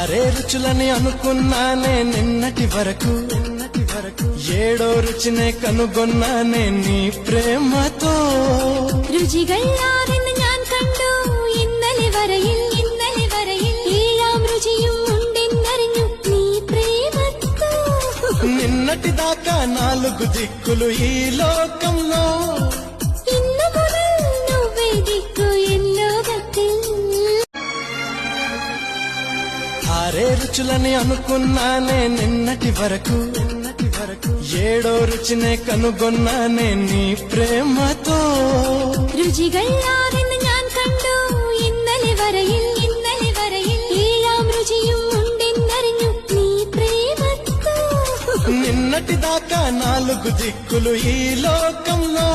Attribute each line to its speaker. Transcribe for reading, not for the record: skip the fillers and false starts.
Speaker 1: ఆరే రుచులని అనుకున్నానే నిన్నటి వరకు ఏడో రుచినే కనుగొన్నానే నీ ప్రేమతో
Speaker 2: രുചികളാരെന്ന് ഞാൻ കണ്ടു ഇന്നലെ വരയിൽ ഏഴാം രുചിയും ഉണ്ടെന്നറിഞ്ഞു നീ പ്രേമത്തോ
Speaker 1: నిన్నటి దాకా నాలుగు దిక్కులు ఈ లోకంలో
Speaker 2: ഇന്നു മുതൽ నువ్వే దిక్కు ఎల్లోగത്തിൽ
Speaker 1: ఆరే రుచులని అనుకున్నానే నిన్నటి వరకు ఏడో రుచినే కనుగొన్నానే నీ ప్రేమతో
Speaker 2: രുചികളാരെന്ന് ഞാൻ കണ്ടു ഇന്നലെ വരയിൽ ഏഴാം രുചിയും ഉണ്ടെന്നറിഞ്ഞു നീ പ്രേമത്തോ
Speaker 1: నిన్నటి దాకా నాలుగు దిక్కులు ఈ లోకంలో